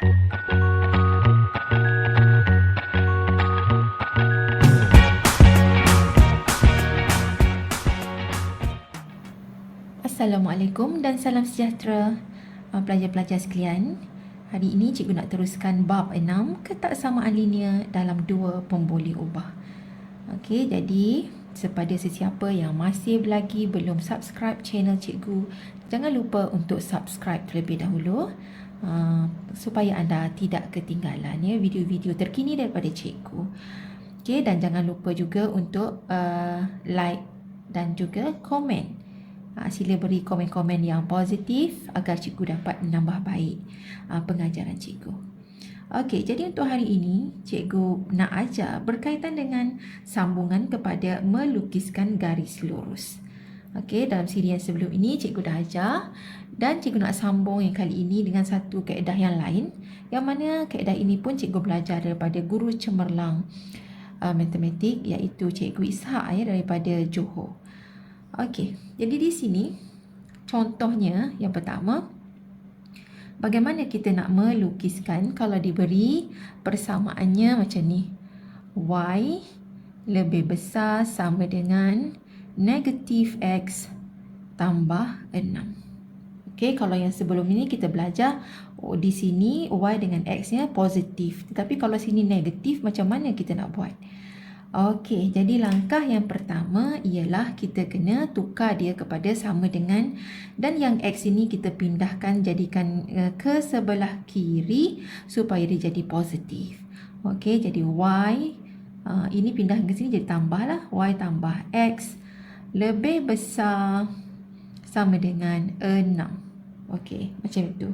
Assalamualaikum dan salam sejahtera pelajar-pelajar sekalian. Hari ini cikgu nak teruskan bab 6, ketaksamaan linear dalam dua pemboleh ubah. Okey, jadi kepada sesiapa yang masih lagi belum subscribe channel cikgu, jangan lupa untuk subscribe terlebih dahulu supaya anda tidak ketinggalan video-video terkini daripada cikgu. Okey, dan jangan lupa juga untuk like dan juga komen. Sila beri komen-komen yang positif agar cikgu dapat menambah baik pengajaran cikgu. Okey, jadi untuk hari ini cikgu nak ajar berkaitan dengan sambungan kepada melukiskan garis lurus. Okey, dalam siri yang sebelum ini cikgu dah ajar dan cikgu nak sambung yang kali ini dengan satu kaedah yang lain, yang mana kaedah ini pun cikgu belajar daripada guru cemerlang matematik, iaitu Cikgu Ishak daripada Johor. Okey, jadi di sini contohnya yang pertama, bagaimana kita nak melukiskan kalau diberi persamaannya macam ni. Y lebih besar sama dengan negatif X tambah 6. Okey, kalau yang sebelum ini kita belajar di sini Y dengan X-nya positif. Tetapi kalau sini negatif, macam mana kita nak buat? Okey, jadi langkah yang pertama ialah kita kena tukar dia kepada sama dengan, dan yang X ini kita pindahkan jadikan ke sebelah kiri supaya dia jadi positif. Okey, jadi Y ini pindah ke sini jadi tambah lah. Y tambah X lebih besar sama dengan 6. Okey, macam itu.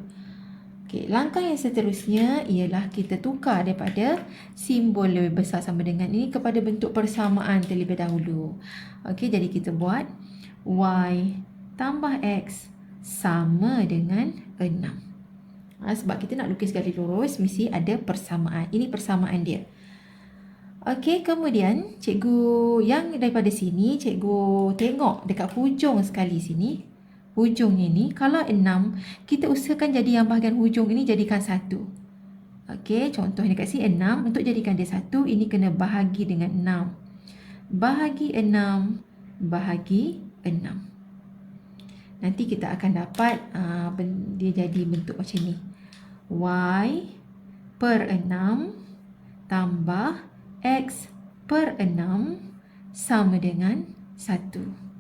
Okey, langkah yang seterusnya ialah kita tukar daripada simbol lebih besar sama dengan ini kepada bentuk persamaan terlebih dahulu. Okey, jadi kita buat Y tambah X sama dengan 6. Sebab kita nak lukis garis lurus, mesti ada persamaan. Ini persamaan dia. Okey, kemudian cikgu yang daripada sini, cikgu tengok dekat hujung sekali sini. Hujungnya ni, kalau 6, kita usahakan jadi yang bahagian hujung ini jadikan 1. Okey, contohnya kat sini 6, untuk jadikan dia 1, ini kena bahagi dengan 6. Bahagi 6, bahagi 6. Nanti kita akan dapat dia jadi bentuk macam ni. Y per 6 tambah X per 6 sama dengan 1.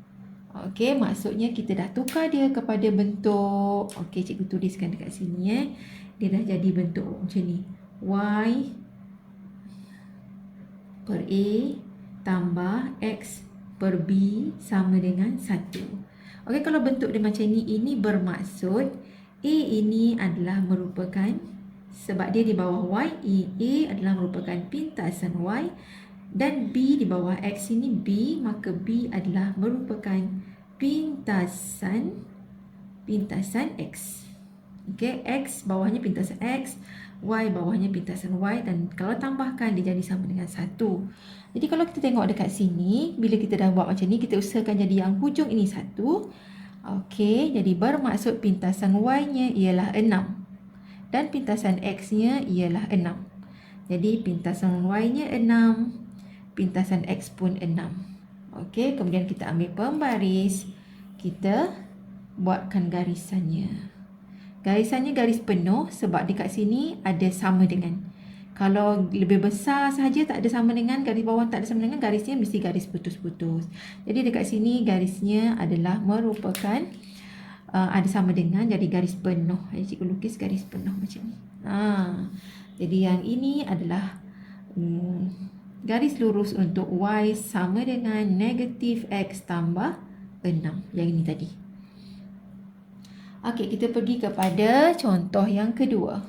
Okey, maksudnya kita dah tukar dia kepada bentuk, okey, cikgu tuliskan dekat sini dia dah jadi bentuk macam ni. Y per A tambah X per B sama dengan 1. Okey, kalau bentuk dia macam ni, ini bermaksud A ini adalah merupakan, sebab dia di bawah Y, A adalah merupakan pintasan Y, dan B di bawah X ini B, maka B adalah merupakan pintasan X. Okey, X bawahnya pintasan X, Y bawahnya pintasan Y, dan kalau tambahkan dia jadi sama dengan 1. Jadi kalau kita tengok dekat sini, bila kita dah buat macam ni, kita usahakan jadi yang hujung ini 1. Okey, jadi bermaksud pintasan Y-nya ialah 6 dan pintasan X-nya ialah 6. Jadi pintasan Y-nya 6, pintasan X pun 6. Okey, kemudian kita ambil pembaris, kita buatkan garisannya. Garisannya garis penuh sebab dekat sini ada sama dengan. Kalau lebih besar sahaja tak ada sama dengan, garis bawah tak ada sama dengan, garisnya mesti garis putus-putus. Jadi dekat sini garisnya adalah merupakan ada sama dengan, jadi garis penuh. Cikgu lukis garis penuh macam ni. Jadi yang ini adalah garis lurus untuk Y sama dengan negatif X tambah 6. Yang ini tadi. Okey, kita pergi kepada contoh yang kedua.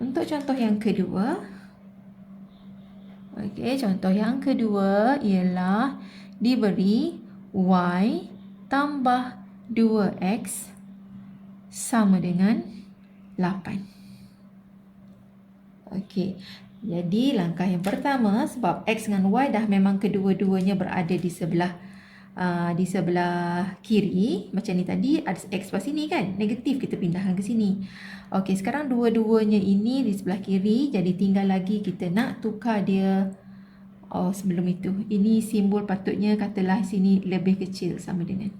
Untuk contoh yang kedua, okey, contoh yang kedua ialah diberi Y tambah 2X sama dengan 8. Okey. Jadi langkah yang pertama, sebab X dengan Y dah memang kedua-duanya berada di sebelah di sebelah kiri macam ni tadi ada X sebelah sini kan, negatif kita pindahkan ke sini. Okey, sekarang dua-duanya ini di sebelah kiri, jadi tinggal lagi kita nak tukar dia. Sebelum itu, ini simbol patutnya katalah sini lebih kecil sama dengan.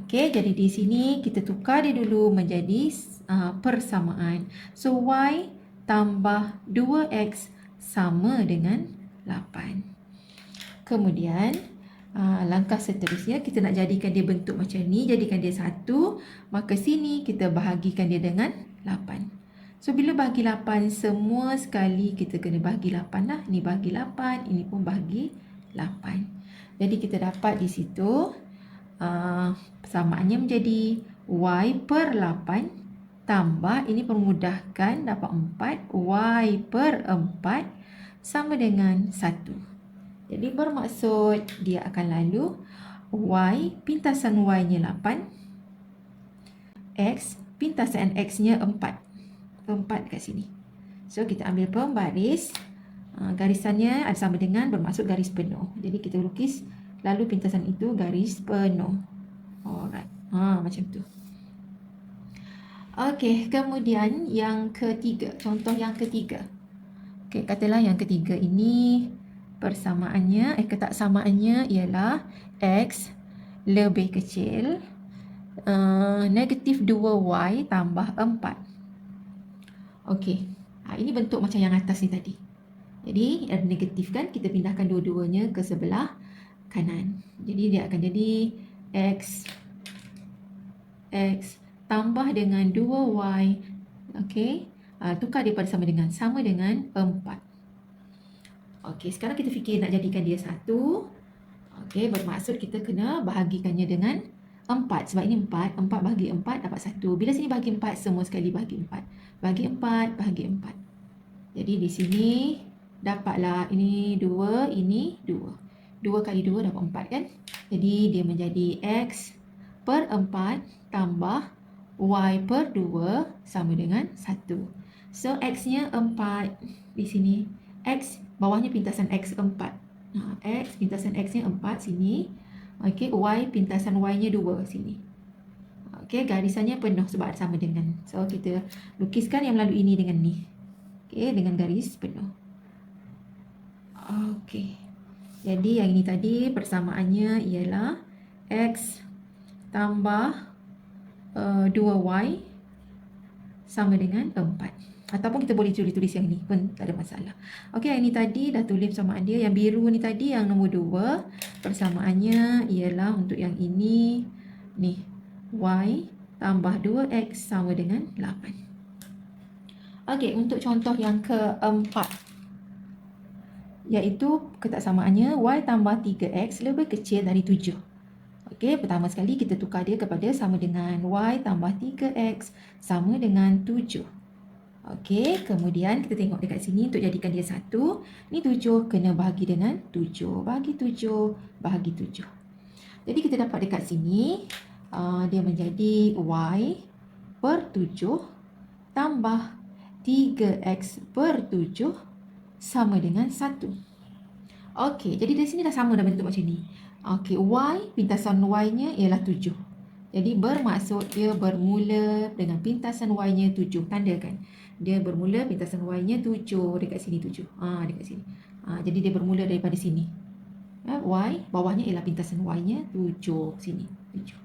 Okey, jadi di sini kita tukar dia dulu menjadi persamaan. So, Y tambah 2X sama dengan 8. Kemudian, langkah seterusnya kita nak jadikan dia bentuk macam ni, jadikan dia 1, maka sini kita bahagikan dia dengan 8. So, bila bahagi 8, semua sekali kita kena bahagi 8 lah. Ni bahagi 8, ini pun bahagi 8. Jadi, kita dapat di situ persamaannya menjadi Y per 8 tambah, ini permudahkan, dapat 4, Y per 4 sama dengan 1. Jadi, bermaksud dia akan lalu Y pintasan Y-nya 8, X pintasan X-nya 4. 4 kat sini. So, kita ambil pembaris. Garisannya ada sama dengan bermaksud garis penuh. Jadi, kita lukis lalu pintasan itu garis penuh. Alright. Macam tu. Okey, kemudian yang ketiga. Contoh yang ketiga. Okey, katalah yang ketiga ini persamaannya, ketaksamaannya ialah X lebih kecil negatif 2Y tambah 4. Okey, ini bentuk macam yang atas ni tadi. Jadi, ada negatif kan, kita pindahkan dua-duanya ke sebelah kanan. Jadi, dia akan jadi X tambah dengan 2Y. Okey, tukar dia pada sama dengan 4. Okey, sekarang kita fikir nak jadikan dia 1. Okey, bermaksud kita kena bahagikannya dengan 4. Sebab ini 4 bahagi 4 dapat 1. Bila sini bahagi 4, semua sekali bahagi 4. Bahagi 4, bahagi 4. Jadi di sini dapatlah ini 2, ini 2. 2 kali 2 dapat 4 kan? Jadi dia menjadi X per 4 tambah Y per 2 sama dengan 1. So X-nya 4 di sini. X bawahnya pintasan X 4. X pintasan X-nya 4 sini. Okey, Y pintasan Y-nya 2 sini. Okey, garisannya penuh sebab sama dengan. So, kita lukiskan yang melalui ini dengan ni. Okey, dengan garis penuh. Okey. Jadi, yang ini tadi persamaannya ialah X tambah 2Y sama dengan 4. Ataupun kita boleh tulis yang ni pun tak ada masalah. Okey, yang ini tadi dah tulis persamaan dia. Yang biru ni tadi yang nombor 2. Persamaannya ialah untuk yang ini ni. Y tambah 2X sama dengan 8. Okey, untuk contoh yang keempat, iaitu ketaksamaannya Y tambah 3X lebih kecil dari 7. Okey, pertama sekali kita tukar dia kepada sama dengan Y tambah 3X sama dengan 7. Okey, kemudian kita tengok dekat sini untuk jadikan dia 1. Ni 7 kena bahagi dengan 7. Bahagi 7, bahagi 7. Jadi kita dapat dekat sini, dia menjadi Y per 7 tambah 3X per 7 sama dengan 1. Okey, jadi dari sini dah sama dah bentuk macam ni. Okey, Y pintasan Y-nya ialah 7. Jadi bermaksud dia bermula dengan pintasan Y-nya 7. Tandakan. Dia bermula pintasan Y-nya 7. Dekat sini 7. Dekat sini. Jadi dia bermula daripada sini. Y, bawahnya ialah pintasan Y-nya 7. Sini, 7.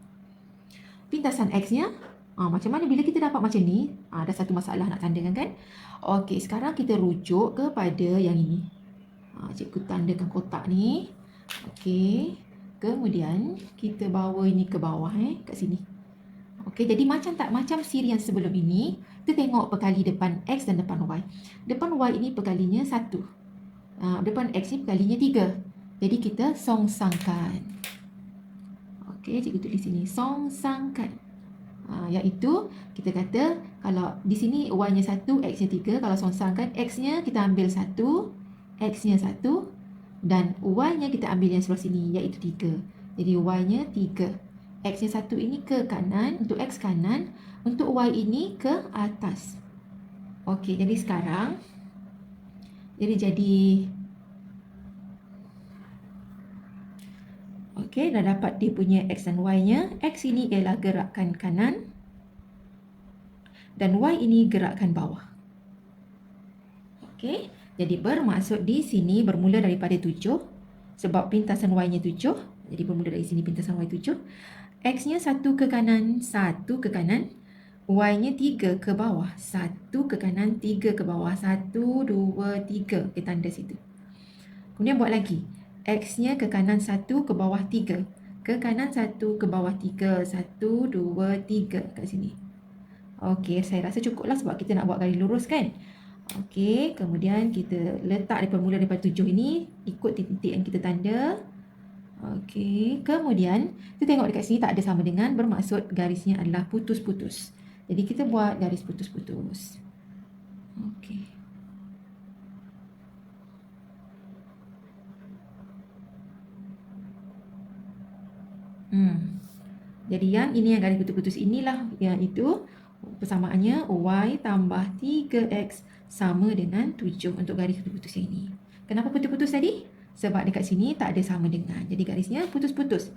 Pintasan X-nya, macam mana bila kita dapat macam ni? Ada satu masalah nak tandakan kan? Okey, sekarang kita rujuk kepada yang ini. Cikgu tandakan kotak ni. Okey. Kemudian kita bawa ini ke bawah kat sini. Okey, jadi macam siri yang sebelum ini, kita tengok perkali depan X dan depan Y. Depan Y ini perkalinya 1. Depan X ni perkalinya 3. Jadi kita songsangkan. Okey, cikgu tulis sini songsangkan. Iaitu kita kata kalau di sini Y-nya 1, X-nya 3. Kalau songsangkan X-nya kita ambil 1, X-nya 1 dan Y-nya kita ambil yang sebelah sini iaitu 3. Jadi Y-nya 3. X-nya 1 ini ke kanan, untuk X kanan, untuk Y ini ke atas. Okey, jadi sekarang jadi Okey, dah dapat dia punya X dan Y-nya. X ini ialah gerakan kanan dan Y ini gerakan bawah. Okey, jadi bermaksud di sini bermula daripada 7 sebab pintasan Y-nya 7. Jadi bermula dari sini pintasan Y 7. X-nya 1 ke kanan, 1 ke kanan. Y-nya 3 ke bawah, 1 ke kanan, 3 ke bawah, 1, 2, 3. Kita tanda situ. Kemudian buat lagi. X-nya ke kanan 1, ke bawah 3. Ke kanan 1, ke bawah 3. 1, 2, 3 kat sini. Okey, saya rasa cukup lah sebab kita nak buat garis lurus kan. Okey, kemudian kita letak bermula daripada 7 ini, ikut titik yang kita tanda. Okey, kemudian kita tengok dekat sini tak ada sama dengan, bermaksud garisnya adalah putus-putus. Jadi kita buat garis putus-putus. Okey. Jadi yang ini yang garis putus-putus inilah yang itu persamaannya Y tambah 3X sama dengan 7 untuk garis putus-putus yang ini. Kenapa putus-putus tadi? Sebab dekat sini tak ada sama dengan. Jadi garisnya putus-putus.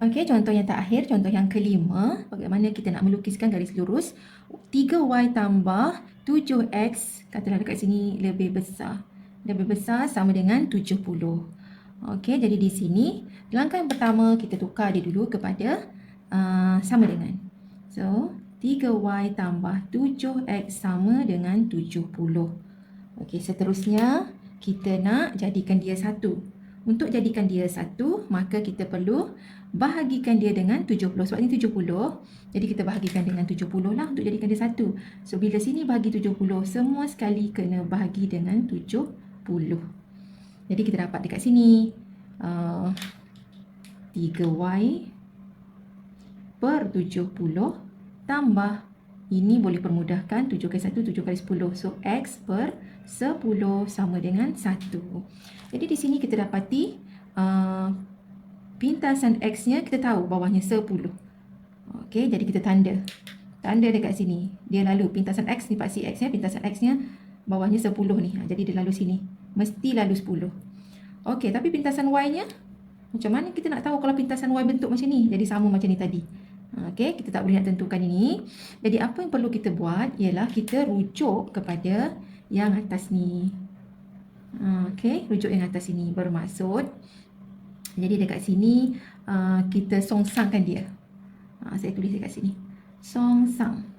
Okey, contoh yang terakhir, contoh yang kelima. Bagaimana kita nak melukiskan garis lurus. 3Y tambah 7X, katalah dekat sini lebih besar. Lebih besar sama dengan 70. Okey, jadi di sini, langkah yang pertama kita tukar dia dulu kepada sama dengan. So, 3Y tambah 7X sama dengan 70. Okey, seterusnya kita nak jadikan dia satu. Untuk jadikan dia satu, maka kita perlu bahagikan dia dengan 70. Sebab ini 70, jadi kita bahagikan dengan 70 lah untuk jadikan dia satu. So, bila sini bahagi 70, semua sekali kena bahagi dengan 70. Jadi kita dapat dekat sini 3Y per 70 tambah, ini boleh permudahkan 7 kali 1, 7 kali 10. So, X per 10 sama dengan 1. Jadi di sini kita dapati pintasan X-nya kita tahu bawahnya 10. Okey, jadi kita tanda. Tanda dekat sini. Dia lalu pintasan X ni paksi X-nya, pintasan X-nya bawahnya 10 ni. Jadi dia lalu sini. Mesti lalu 10. Okey, tapi pintasan Y-nya macam mana kita nak tahu kalau pintasan Y bentuk macam ni? Jadi sama macam ni tadi. Okey, kita tak boleh nak tentukan ini. Jadi apa yang perlu kita buat ialah kita rujuk kepada yang atas ni. Okey, rujuk yang atas ini bermaksud, jadi dekat sini kita songsangkan dia. Saya tulis dekat sini. Songsang.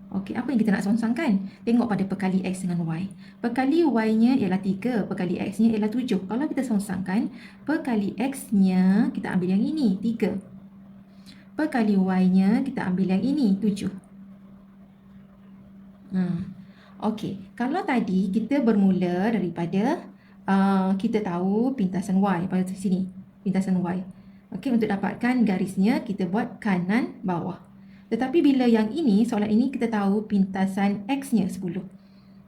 Okey, apa yang kita nak songsangkan? Tengok pada perkali X dengan Y. Perkali Y-nya ialah 3, perkali X-nya ialah 7. Kalau kita songsangkan, perkali X-nya kita ambil yang ini, 3. Perkali Y-nya kita ambil yang ini, 7. Okey, kalau tadi kita bermula daripada kita tahu pintasan Y pada sini, pintasan Y. Okey, untuk dapatkan garisnya kita buat kanan bawah. Tetapi bila yang ini, soalan ini kita tahu pintasan X-nya 10.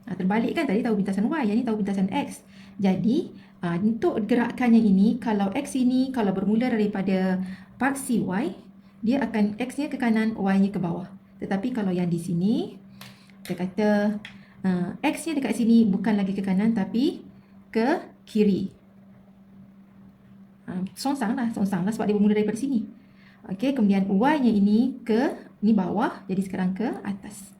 Terbalik kan, tadi tahu pintasan Y, yang ini tahu pintasan X. Jadi untuk gerakan yang ini, kalau X ini kalau bermula daripada paksi Y, dia akan X-nya ke kanan, Y-nya ke bawah. Tetapi kalau yang di sini, kita kata X-nya dekat sini bukan lagi ke kanan tapi ke kiri. Songsang lah sebab dia bermula daripada sini. Okey, kemudian Y-nya ini ni bawah, jadi sekarang ke atas.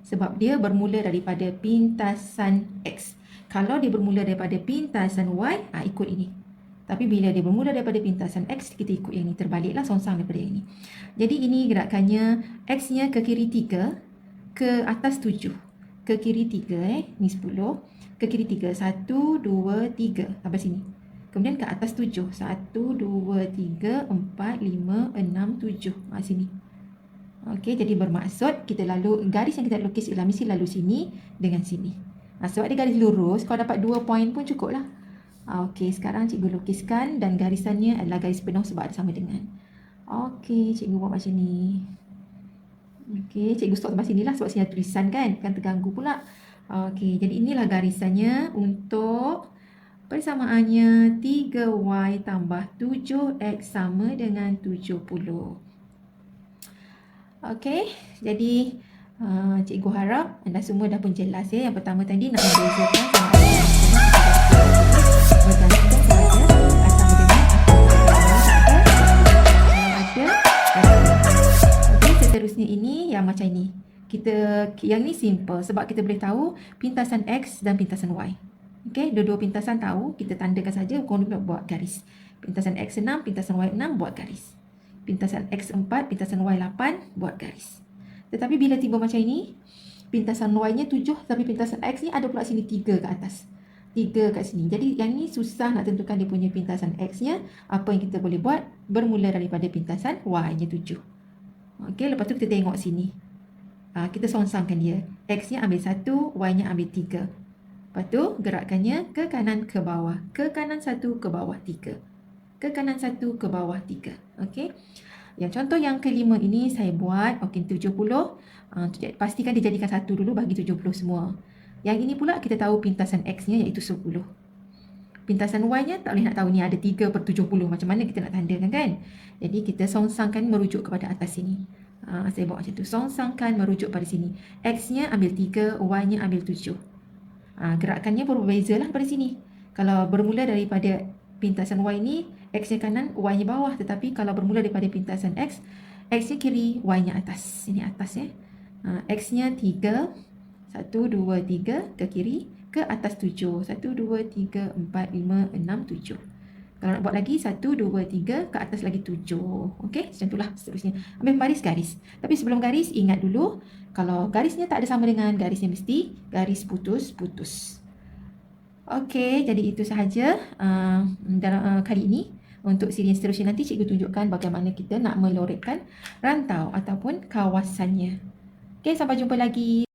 Sebab dia bermula daripada pintasan X. Kalau dia bermula daripada pintasan Y, ikut ini. Tapi bila dia bermula daripada pintasan X, kita ikut yang ini. Terbaliklah songsang daripada yang ini. Jadi ini gerakannya, X-nya ke kiri 3, ke atas 7. Ke kiri 3, ni 10. Ke kiri 3, 1, 2, 3. Sampai sini. Kemudian ke atas 7. 1, 2, 3, 4, 5, 6, 7. Sini. Okey, jadi bermaksud kita lalu, garis yang kita lukis ialah mesti lalu sini dengan sini. Sebab dia garis lurus, kalau dapat 2 poin pun cukup lah. Okey, sekarang cikgu lukiskan dan garisannya adalah garis penuh sebab ada sama dengan. Okey, cikgu buat macam ni. Okey, cikgu stop sampai sini lah sebab sini ada tulisan kan terganggu pula. Okey, jadi inilah garisannya untuk persamaannya 3Y tambah 7X sama dengan 70. Okey, jadi cikgu harap anda semua dah pun jelas ya. Yang pertama tadi nak membezakan sama ada bergantung pada asam seterusnya ini yang macam ini. Yang ni simple sebab kita boleh tahu pintasan X dan pintasan Y. Okey, dua-dua pintasan tahu, kita tandakan saja, buat garis. Pintasan X 6, pintasan Y 6, buat garis. Pintasan X 4, pintasan Y 8, buat garis. Tetapi bila tiba macam ini, pintasan Y-nya 7, tapi pintasan X ni ada pula sini 3 kat atas. 3 kat sini. Jadi yang ni susah nak tentukan dia punya pintasan X-nya. Apa yang kita boleh buat? Bermula daripada pintasan Y-nya 7. Okey, lepas tu kita tengok sini. Kita songsangkan dia. X-nya ambil 1, Y-nya ambil 3. Lepas tu gerakannya ke kanan ke bawah. Ke kanan 1, ke bawah 3. Ke kanan 1, ke bawah 3. Okey. Yang contoh yang kelima ini saya buat, okey 70. Pastikan dia jadikan 1 dulu, bagi 70 semua. Yang ini pula kita tahu pintasan X-nya iaitu 10. Pintasan Y-nya tak boleh nak tahu ni ada 3/70. Macam mana kita nak tandakan kan? Jadi kita songsangkan merujuk kepada atas sini. Saya buat macam tu. Songsangkan merujuk pada sini. X-nya ambil 3, Y-nya ambil 7. Gerakannya berbeza lah pada sini. Kalau bermula daripada pintasan Y ni, X-nya kanan, Y-nya bawah. Tetapi kalau bermula daripada pintasan X, X-nya kiri, Y-nya atas. Ini atas ya. X-nya 3, 1, 2, 3 ke kiri, ke atas 7. 1, 2, 3, 4, 5, 6, 7. Kalau nak buat lagi, 1, 2, 3, ke atas lagi 7. Okey, macam itulah seterusnya. Ambil baris garis. Tapi sebelum garis, ingat dulu, kalau garisnya tak ada sama dengan garisnya, mesti garis putus-putus. Okey, jadi itu sahaja dalam kali ini. Untuk siri yang seterusnya nanti cikgu tunjukkan bagaimana kita nak melorotkan rantau ataupun kawasannya. Okey, sampai jumpa lagi.